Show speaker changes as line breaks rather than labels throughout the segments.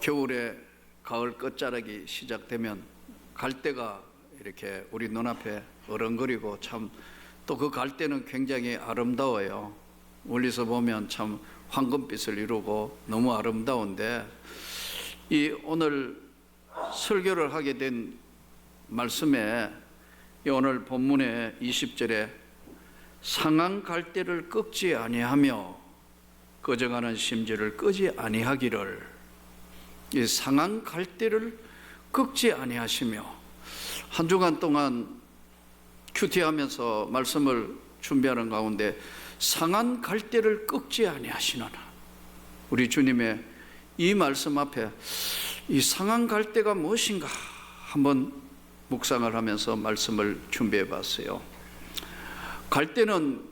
겨울에 가을 끝자락이 시작되면 갈대가 이렇게 우리 눈앞에 어른거리고 참 또 그 갈대는 굉장히 아름다워요. 멀리서 보면 참 황금빛을 이루고 너무 아름다운데, 이 오늘 설교를 하게 된 말씀에 이 오늘 본문의 20절에 상한 갈대를 꺾지 아니하며 꺼져가는 심지를 끄지 아니하기를, 이 상한 갈대를 꺾지 아니하시며, 한 주간 동안 큐티하면서 말씀을 준비하는 가운데 상한 갈대를 꺾지 아니하시노라, 우리 주님의 이 말씀 앞에 이 상한 갈대가 무엇인가 한번 묵상을 하면서 말씀을 준비해 봤어요. 갈대는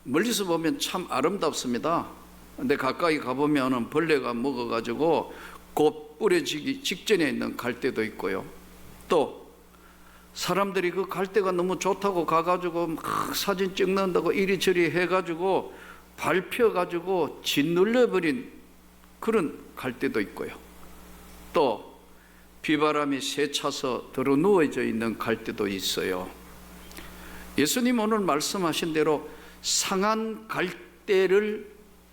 멀리서 보면 참 아름답습니다. 근데 가까이 가보면 벌레가 먹어가지고 곧 뿌려지기 직전에 있는 갈대도 있고요. 또 사람들이 그 갈대가 너무 좋다고 가가지고 막 사진 찍는다고 이리저리 해가지고 밟혀가지고 짓눌려버린 그런 갈대도 있고요. 또 비바람이 세차서 들어 누워져 있는 갈대도 있어요. 예수님 오늘 말씀하신 대로 상한 갈대를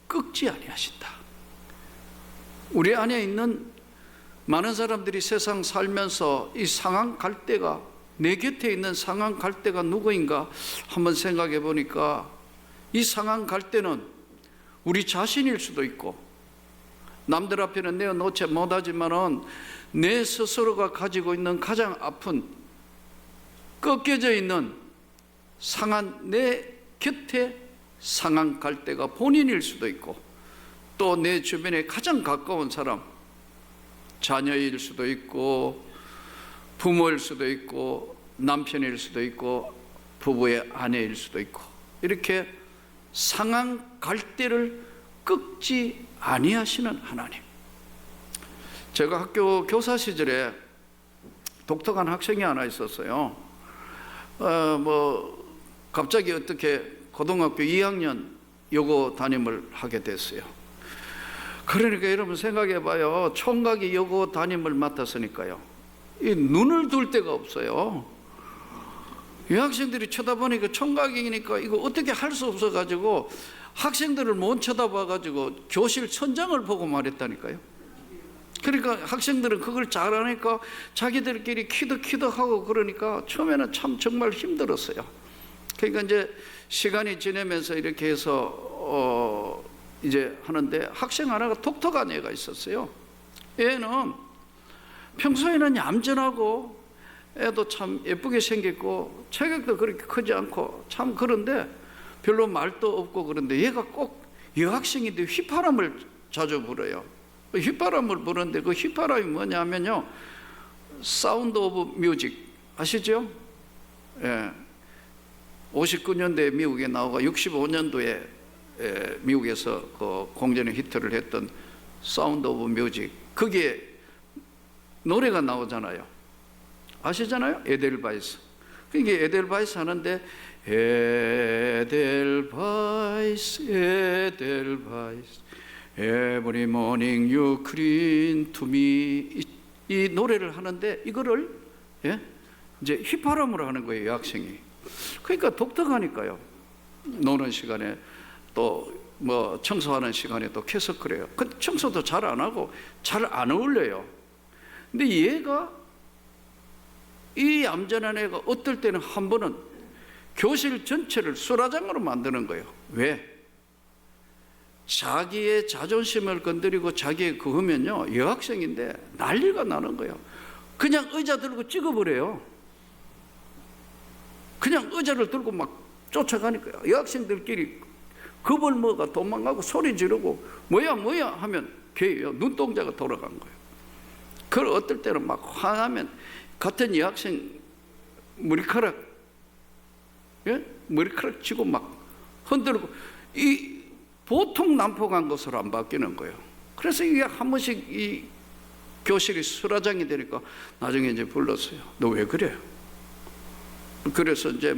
꺾지 아니하신다. 우리 안에 있는 많은 사람들이 세상 살면서 이 상한 갈대가, 내 곁에 있는 상한 갈대가 누구인가 한번 생각해 보니까, 이 상한 갈대는 우리 자신일 수도 있고, 남들 앞에는 내어놓지 못하지만은 내 스스로가 가지고 있는 가장 아픈, 꺾여져 있는 상한, 내 곁에 상한 갈대가 본인일 수도 있고, 또 내 주변에 가장 가까운 사람, 자녀일 수도 있고 부모일 수도 있고 남편일 수도 있고 부부의 아내일 수도 있고, 이렇게 상한 갈대를 꺾지 아니하시는 하나님. 제가 학교 교사 시절에 독특한 학생이 하나 있었어요. 갑자기 어떻게 고등학교 2학년 여고 담임을 하게 됐어요. 그러니까 여러분 생각해 봐요. 총각이 여고 담임을 맡았으니까요, 이 눈을 둘 데가 없어요. 여학생들이 쳐다보니까 총각이니까 이거 어떻게 할 수 없어가지고 학생들을 못 쳐다봐가지고 교실 천장을 보고 말했다니까요. 그러니까 학생들은 그걸 잘하니까 자기들끼리 키득키득하고, 그러니까 처음에는 참 정말 힘들었어요. 그러니까 이제 시간이 지나면서 이렇게 해서 이제 하는데, 학생 하나가 독특한 애가 있었어요. 애는 평소에는 얌전하고 애도 참 예쁘게 생겼고 체격도 그렇게 크지 않고 참 그런데 별로 말도 없고, 그런데 얘가 꼭 여학생인데 휘파람을 자주 불어요. 휘파람을 부르는데 그 휘파람이 뭐냐면요, 사운드 오브 뮤직 아시죠? 예. 59년도에 미국에 나오고 65년도에 미국에서 그 공전의 히트를 했던 사운드 오브 뮤직, 거기에 노래가 나오잖아요. 아시잖아요? 에델바이스. 그게 에델바이스 하는데, 에델바이스 에델바이스 Every morning you clean to me, 이 노래를 하는데 이거를 이제 휘파람으로 하는 거예요, 여학생이. 그러니까 독특하니까요. 노는 시간에 또 뭐 청소하는 시간에 또 계속 그래요. 근데 청소도 잘 안 하고 잘 안 어울려요. 근데 얘가, 이 얌전한 애가 어떨 때는 한 번은 교실 전체를 수라장으로 만드는 거예요. 왜? 자기의 자존심을 건드리고 자기의 그거면요, 여학생인데 난리가 나는 거예요. 그냥 의자 들고 찍어버려요. 그냥 의자를 들고 막 쫓아가니까요. 여학생들끼리 겁을 먹어 도망가고 소리 지르고 뭐야 하면 걔예요. 눈동자가 돌아간 거예요. 그걸 어떨 때는 막 화나면 같은 여학생 머리카락 쥐고 막 흔들고, 이 보통 난폭한 것으로 안 바뀌는 거예요. 그래서 이게 한 번씩 이 교실이 수라장이 되니까 나중에 이제 불렀어요. 너 왜 그래? 그래서 이제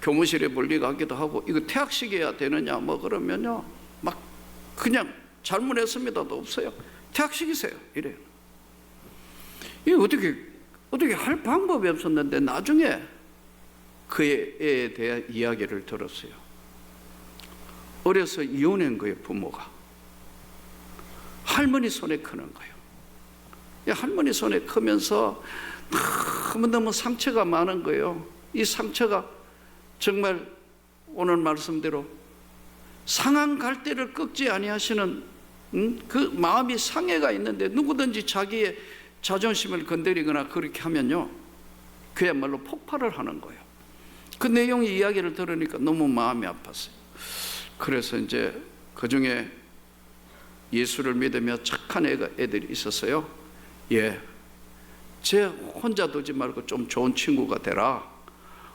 교무실에 분리가기도 하고, 이거 퇴학시켜야 되느냐 그러면요, 막 그냥 잘못했습니다도 없어요. 퇴학시키세요. 이래요. 이게 어떻게 할 방법이 없었는데 나중에 그에 대한 이야기를 들었어요. 어려서 이혼한 거예요, 부모가. 할머니 손에 크는 거예요. 할머니 손에 크면서 너무너무 상처가 많은 거예요. 이 상처가 정말 오늘 말씀대로 상한 갈대를 꺾지 아니하시는 그 마음이 상해가 있는데 누구든지 자기의 자존심을 건드리거나 그렇게 하면요, 그야말로 폭발을 하는 거예요. 그 내용의 이야기를 들으니까 너무 마음이 아팠어요. 그래서 이제 그 중에 예수를 믿으며 착한 애들이 있었어요. 쟤 혼자 두지 말고 좀 좋은 친구가 되라.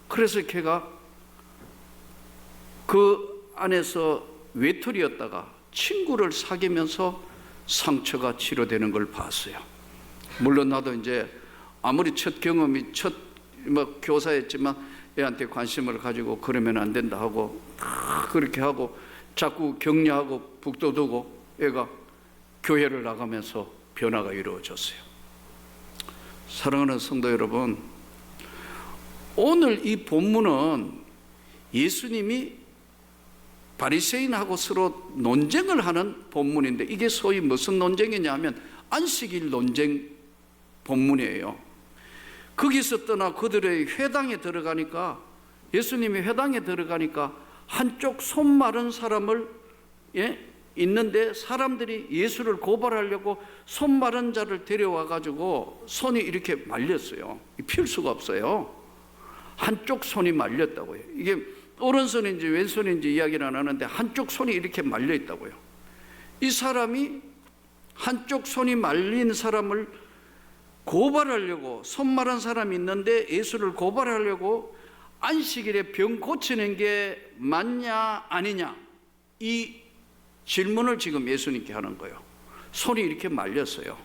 그래서 걔가 그 안에서 외톨이였다가 친구를 사귀면서 상처가 치료되는 걸 봤어요. 물론 나도 이제 아무리 첫 경험이 교사였지만 애한테 관심을 가지고 그러면 안 된다 하고 그렇게 하고 자꾸 격려하고 북돋우고 애가 교회를 나가면서 변화가 이루어졌어요. 사랑하는 성도 여러분, 오늘 이 본문은 예수님이 바리새인하고 서로 논쟁을 하는 본문인데, 이게 소위 무슨 논쟁이냐 하면 안식일 논쟁 본문이에요. 거기서 떠나 그들의 회당에 들어가니까, 예수님이 회당에 들어가니까 한쪽 손 마른 사람을 있는데 사람들이 예수를 고발하려고 손 마른 자를 데려와 가지고 손이 이렇게 말렸어요. 필 수가 없어요. 한쪽 손이 말렸다고요. 이게 오른손인지 왼손인지 이야기는 안 하는데 한쪽 손이 이렇게 말려 있다고요. 이 사람이 한쪽 손이 말린 사람을 고발하려고, 손 마른 사람이 있는데 예수를 고발하려고 안식일에 병 고치는 게 맞냐 아니냐, 이 질문을 지금 예수님께 하는 거예요. 손이 이렇게 말렸어요.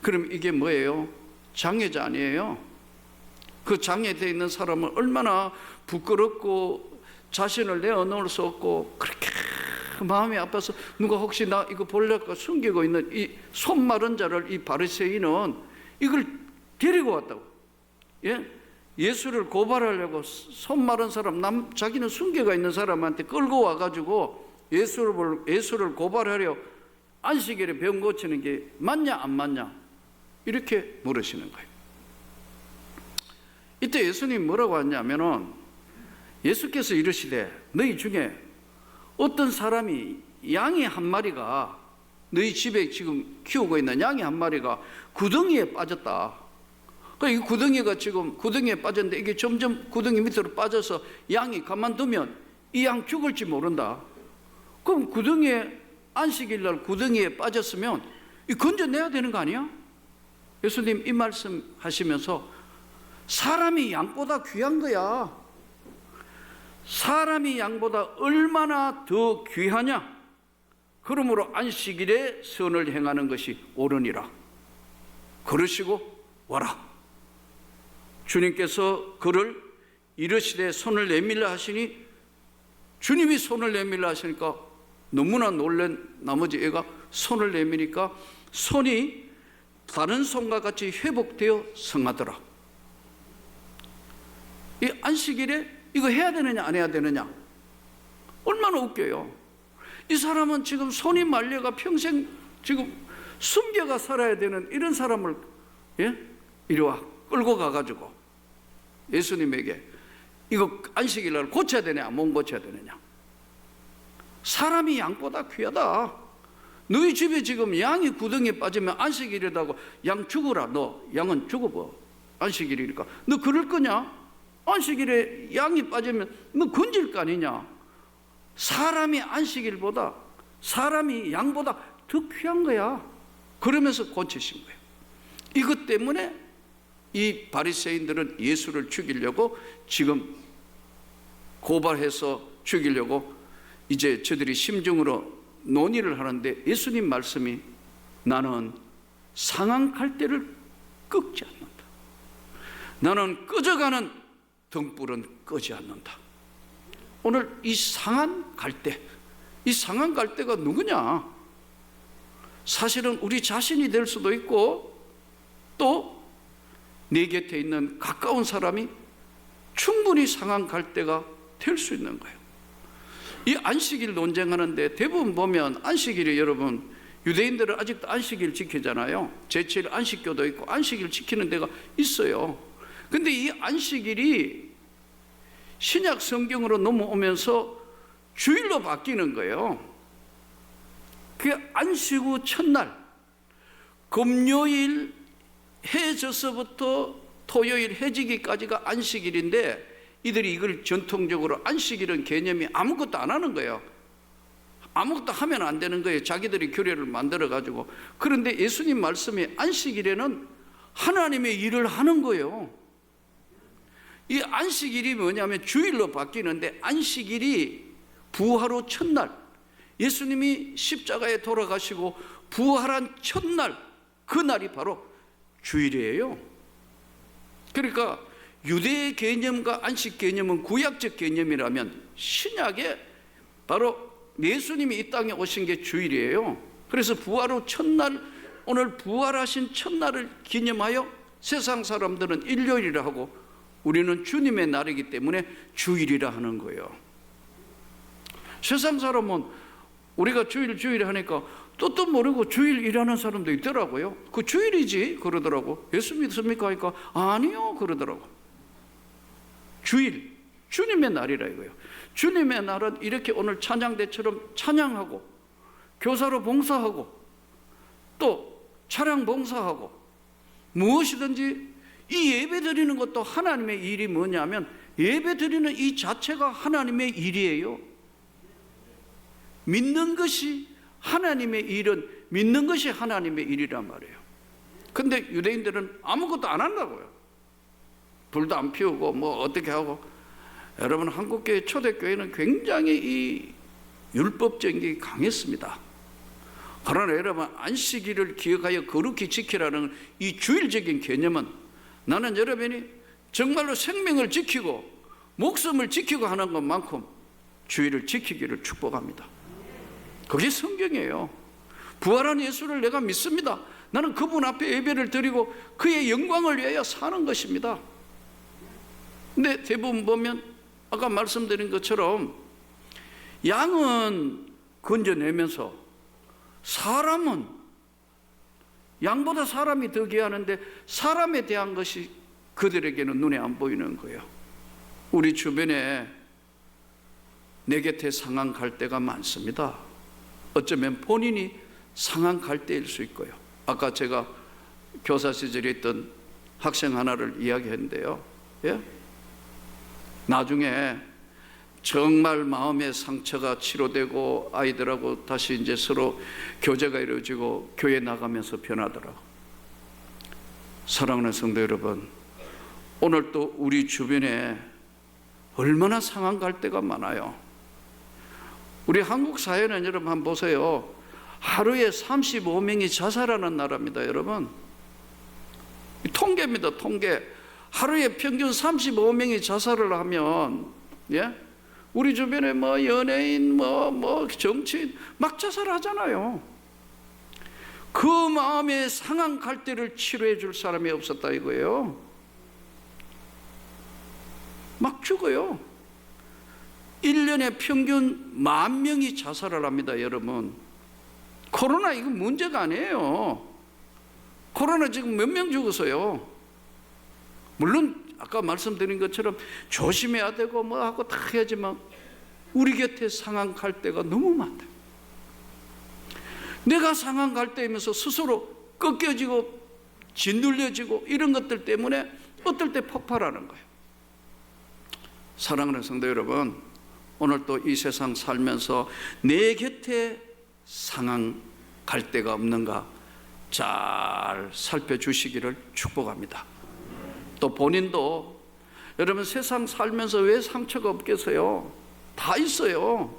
그럼 이게 뭐예요? 장애자 아니에요? 그 장애되어 있는 사람은 얼마나 부끄럽고 자신을 내어놓을 수 없고 그렇게 마음이 아파서 누가 혹시 나 이거 보려고 숨기고 있는 이 손 마른 자를 이 바리새인은 이걸 데리고 왔다고. 예수를 고발하려고 손 마른 사람, 자기는 순교가 있는 사람한테 끌고 와가지고 예수를 고발하려 안식일에 병 고치는 게 맞냐 안 맞냐 이렇게 물으시는 거예요. 이때 예수님 뭐라고 하냐면은, 예수께서 이르시되 너희 중에 어떤 사람이 양이 한 마리가, 너희 집에 지금 키우고 있는 양이 한 마리가 구덩이에 빠졌다. 이 구덩이가 지금 구덩이에 빠졌는데 이게 점점 구덩이 밑으로 빠져서 양이 가만두면 이 양 죽을지 모른다. 그럼 구덩이에, 안식일날 구덩이에 빠졌으면 이 건져내야 되는 거 아니야? 예수님 이 말씀 하시면서 사람이 양보다 귀한 거야. 사람이 양보다 얼마나 더 귀하냐? 그러므로 안식일에 선을 행하는 것이 옳으니라. 그러시고 와라. 주님께서 그를 이르시되 손을 내밀라 하시니, 주님이 손을 내밀라 하시니까 너무나 놀란 나머지 애가 손을 내미니까 손이 다른 손과 같이 회복되어 성하더라. 이 안식일에 이거 해야 되느냐 안 해야 되느냐, 얼마나 웃겨요. 이 사람은 지금 손이 말려가 평생 지금 숨겨가 살아야 되는 이런 사람을 이리 와 끌고 가가지고 예수님에게 이거 안식일날 고쳐야 되냐 못 고쳐야 되느냐. 사람이 양보다 귀하다. 너희 집에 지금 양이 구덩이에 빠지면 안식일이라고 양 죽어라. 너 양은 죽어봐. 안식일이니까. 너 그럴 거냐? 안식일에 양이 빠지면 너 건질 거 아니냐. 사람이 안식일보다, 사람이 양보다 더 귀한 거야. 그러면서 고치신 거예요. 이것 때문에 이 바리새인들은 예수를 죽이려고 지금 고발해서 죽이려고 이제 저들이 심중으로 논의를 하는데, 예수님 말씀이 나는 상한 갈대를 꺾지 않는다. 나는 꺼져가는 등불은 끄지 않는다. 오늘 이 상한 갈대, 이 상한 갈대가 누구냐? 사실은 우리 자신이 될 수도 있고 또 내 곁에 있는 가까운 사람이 충분히 상한 갈대가 될 수 있는 거예요. 이 안식일 논쟁하는데 대부분 보면 안식일이 여러분 유대인들은 아직도 안식일 지키잖아요. 제7 안식교도 있고 안식일 지키는 데가 있어요. 근데 이 안식일이 신약 성경으로 넘어오면서 주일로 바뀌는 거예요. 그 안식 후 첫날 금요일 해 져서부터 토요일 해 지기까지가 안식일인데 이들이 이걸 전통적으로 안식일은 개념이 아무것도 안 하는 거예요. 아무것도 하면 안 되는 거예요. 자기들이 규례를 만들어 가지고. 그런데 예수님 말씀이 안식일에는 하나님의 일을 하는 거예요. 이 안식일이 뭐냐면 주일로 바뀌는데 안식일이 부활 후 첫날 예수님이 십자가에 돌아가시고 부활한 첫날 그날이 바로 주일이에요. 그러니까 유대의 개념과 안식 개념은 구약적 개념이라면 신약에 바로 예수님이 이 땅에 오신 게 주일이에요. 그래서 부활 후 첫날, 오늘 부활하신 첫날을 기념하여 세상 사람들은 일요일이라 하고 우리는 주님의 날이기 때문에 주일이라 하는 거예요. 세상 사람은 우리가 주일 하니까 뜻도 모르고 주일 일하는 사람도 있더라고요. 그 주일이지 그러더라고. 예수 믿습니까? 하니까 아니요 그러더라고. 주일, 주님의 날이라 이거예요. 주님의 날은 이렇게 오늘 찬양대처럼 찬양하고 교사로 봉사하고 또 차량 봉사하고 무엇이든지 이 예배 드리는 것도 하나님의 일이 뭐냐면 예배 드리는 이 자체가 하나님의 일이에요. 믿는 것이 하나님의 일은 믿는 것이 하나님의 일이란 말이에요. 근데 유대인들은 아무것도 안 한다고요. 불도 안 피우고 뭐 어떻게 하고. 여러분 한국교회 초대교회는 굉장히 이 율법적인 게 강했습니다. 그러나 여러분 안식일을 기억하여 거룩히 지키라는 이 주일적인 개념은 나는 여러분이 정말로 생명을 지키고 목숨을 지키고 하는 것만큼 주일을 지키기를 축복합니다. 그게 성경이에요. 부활한 예수를 내가 믿습니다. 나는 그분 앞에 예배를 드리고 그의 영광을 위하여 사는 것입니다. 근데 대부분 보면 아까 말씀드린 것처럼 양은 건져내면서 사람은 양보다 사람이 더 귀하는데 사람에 대한 것이 그들에게는 눈에 안 보이는 거예요. 우리 주변에 내 곁에 상한 갈대가 많습니다. 어쩌면 본인이 상한 갈대일 수 있고요. 아까 제가 교사 시절에 있던 학생 하나를 이야기했는데요. 예? 나중에 정말 마음의 상처가 치료되고 아이들하고 다시 이제 서로 교제가 이루어지고 교회 나가면서 변하더라고. 사랑하는 성도 여러분, 오늘 또 우리 주변에 얼마나 상한 갈대가 많아요. 우리 한국 사회는 여러분 한번 보세요. 하루에 35명이 자살하는 나라입니다. 여러분 통계입니다. 통계. 하루에 평균 35명이 자살을 하면 예? 우리 주변에 뭐 연예인 뭐 정치인 막 자살하잖아요. 그 마음에 상한 갈대를 치료해 줄 사람이 없었다 이거예요. 막 죽어요. 1년에 평균 10,000명이 자살을 합니다. 여러분 코로나 이거 문제가 아니에요. 코로나 지금 몇 명 죽었어요. 물론 아까 말씀드린 것처럼 조심해야 되고 뭐 하고 다 해야지만 우리 곁에 상한 갈대가 너무 많다. 내가 상한 갈대이면서 스스로 꺾여지고 짓눌려지고 이런 것들 때문에 어떨 때 폭발하는 거예요. 사랑하는 성도 여러분, 오늘 또 이 세상 살면서 내 곁에 상한 갈대가 없는가 잘 살펴주시기를 축복합니다. 또 본인도 여러분 세상 살면서 왜 상처가 없겠어요? 다 있어요.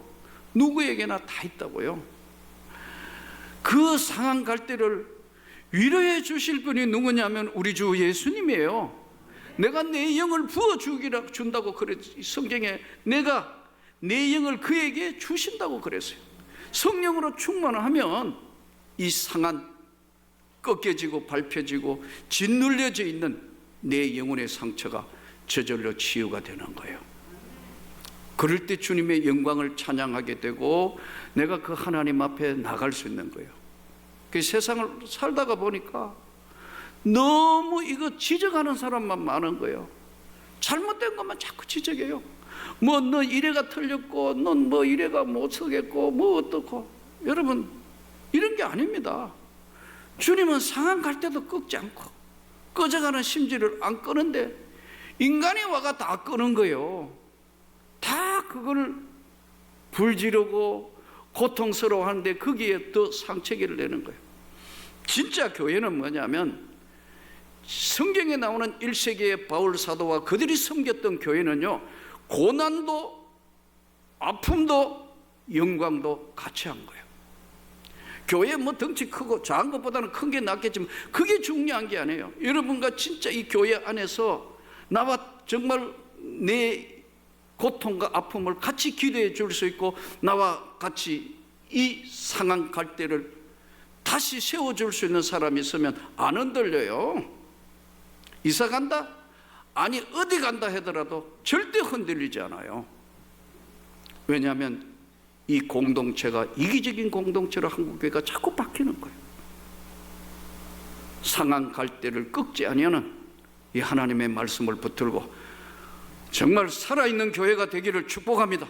누구에게나 다 있다고요. 그 상한 갈대를 위로해 주실 분이 누구냐면 우리 주 예수님이에요. 내가 내 영을 부어준다고 그랬어요. 성경에 내가 내 영을 그에게 주신다고 그랬어요. 성령으로 충만하면 이 상한 꺾여지고 밟혀지고 짓눌려져 있는 내 영혼의 상처가 저절로 치유가 되는 거예요. 그럴 때 주님의 영광을 찬양하게 되고 내가 그 하나님 앞에 나갈 수 있는 거예요. 그 세상을 살다가 보니까 너무 이거 지적하는 사람만 많은 거예요. 잘못된 것만 자꾸 지적해요. 뭐 너 이래가 틀렸고 넌 뭐 이래가 못 서겠고 뭐 어떻고. 여러분, 이런 게 아닙니다. 주님은 상한 갈 때도 꺾지 않고 꺼져가는 심지를 안 끄는데 인간이 와가 다 끄는 거예요. 다 그걸 불지르고 고통스러워하는데 거기에 더 상처기를 내는 거예요. 진짜 교회는 뭐냐면 성경에 나오는 1세기의 바울 사도와 그들이 섬겼던 교회는요, 고난도 아픔도 영광도 같이 한 거예요. 교회 뭐 덩치 크고 작은 것보다는 큰 게 낫겠지만 그게 중요한 게 아니에요. 여러분과 진짜 이 교회 안에서 나와 정말 내 고통과 아픔을 같이 기도해 줄 수 있고 나와 같이 이 상한 갈대를 다시 세워줄 수 있는 사람이 있으면 안 흔들려요. 이사 간다? 아니 어디 간다 하더라도 절대 흔들리지 않아요. 왜냐하면 이 공동체가 이기적인 공동체로 한국교회가 자꾸 바뀌는 거예요. 상한 갈대를 꺾지 아니하는 이 하나님의 말씀을 붙들고 정말 살아있는 교회가 되기를 축복합니다.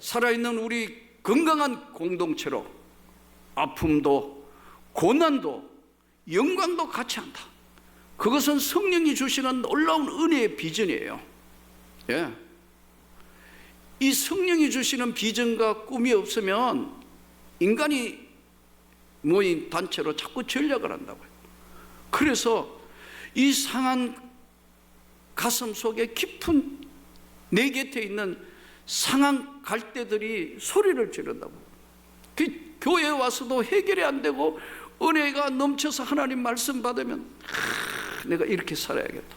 살아있는 우리 건강한 공동체로 아픔도 고난도 영광도 같이 한다. 그것은 성령이 주시는 놀라운 은혜의 비전이에요. 예. 이 성령이 주시는 비전과 꿈이 없으면 인간이 모인 단체로 자꾸 전략을 한다고요. 그래서 이 상한 가슴 속에 깊은 내 곁에 있는 상한 갈대들이 소리를 지른다고. 그 교회에 와서도 해결이 안 되고 은혜가 넘쳐서 하나님 말씀 받으면 내가 이렇게 살아야겠다.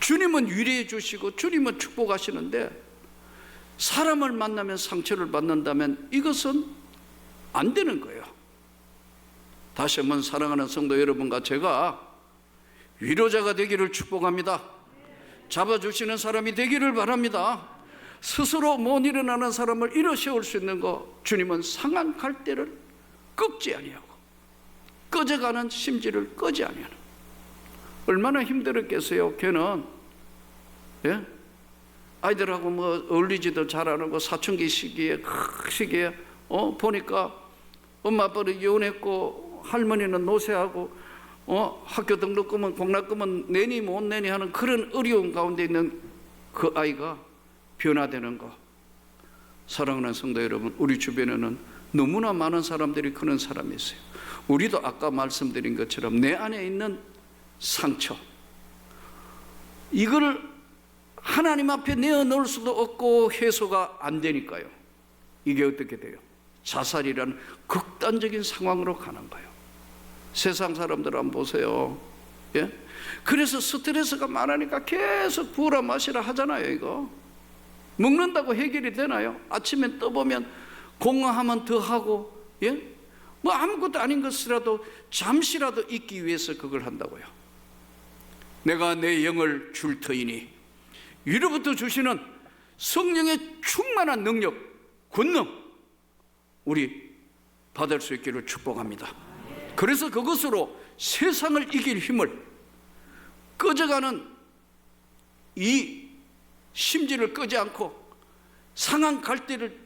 주님은 위로해 주시고 주님은 축복하시는데 사람을 만나면 상처를 받는다면 이것은 안 되는 거예요. 다시 한번 사랑하는 성도 여러분과 제가 위로자가 되기를 축복합니다. 잡아주시는 사람이 되기를 바랍니다. 스스로 못 일어나는 사람을 일어 세울 수 있는 거, 주님은 상한 갈대를 꺾지 아니하고 꺼져가는 심지를 끄지 아니하는. 얼마나 힘들었겠어요. 걔는 예? 아이들하고 뭐 어울리지도 잘하고 사춘기 시기에 보니까 엄마 아빠는 이혼했고 할머니는 노쇠하고 학교 등록금은 공락금은 내니 못 내니 하는 그런 어려운 가운데 있는 그 아이가 변화되는 거. 사랑하는 성도 여러분, 우리 주변에는 너무나 많은 사람들이 그런 사람이 있어요. 우리도 아까 말씀드린 것처럼 내 안에 있는 상처, 이걸 하나님 앞에 내어놓을 수도 없고 해소가 안 되니까요. 이게 어떻게 돼요? 자살이라는 극단적인 상황으로 가는 거예요. 세상 사람들 한번 보세요. 예? 그래서 스트레스가 많으니까 계속 부으라 마시라 하잖아요. 이거 먹는다고 해결이 되나요? 아침에 떠보면 공허하면 더 하고, 예? 뭐 아무것도 아닌 것이라도 잠시라도 있기 위해서 그걸 한다고요. 내가 내 영을 줄 터이니, 위로부터 주시는 성령의 충만한 능력, 권능 우리 받을 수 있기를 축복합니다. 그래서 그것으로 세상을 이길 힘을, 꺼져가는 이 심지를 끄지 않고 상한 갈대를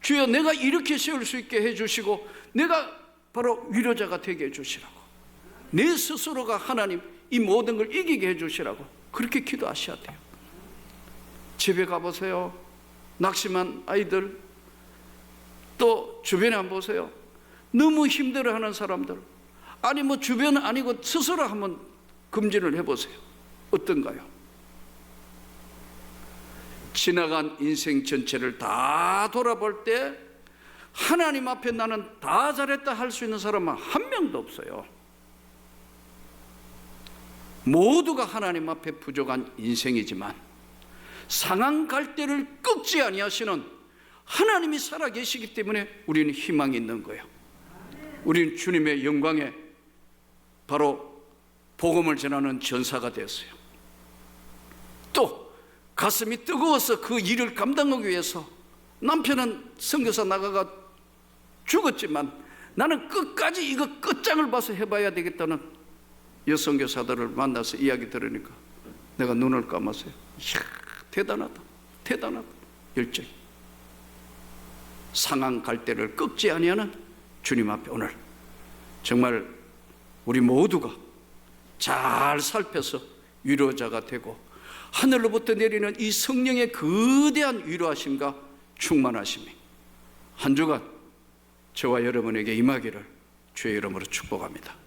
주여 내가 이렇게 세울 수 있게 해주시고 내가 바로 위로자가 되게 해주시라고, 내 스스로가 하나님 이 모든 걸 이기게 해주시라고 그렇게 기도하셔야 돼요. 집에 가보세요. 낙심한 아이들, 또 주변에 한번 보세요. 너무 힘들어하는 사람들, 아니 뭐 주변은 아니고 스스로 한번 검진을 해보세요. 어떤가요? 지나간 인생 전체를 다 돌아볼 때 하나님 앞에 나는 다 잘했다 할 수 있는 사람은 한 명도 없어요. 모두가 하나님 앞에 부족한 인생이지만 상한 갈대를 꺾지 아니하시는 하나님이 살아계시기 때문에 우리는 희망이 있는 거예요. 우리는 주님의 영광에 바로 복음을 전하는 전사가 되었어요. 또 가슴이 뜨거워서 그 일을 감당하기 위해서 남편은 선교사 나가가 죽었지만 나는 끝까지 이거 끝장을 봐서 해봐야 되겠다는 여선교사들을 만나서 이야기 들으니까 내가 눈을 감았어요. 이야, 대단하다, 대단하다. 열정이. 상한 갈대를 꺾지 아니하는 주님 앞에 오늘 정말 우리 모두가 잘 살펴서 위로자가 되고 하늘로부터 내리는 이 성령의 거대한 위로하심과 충만하심이 한 주간 저와 여러분에게 임하기를 주의 이름으로 축복합니다.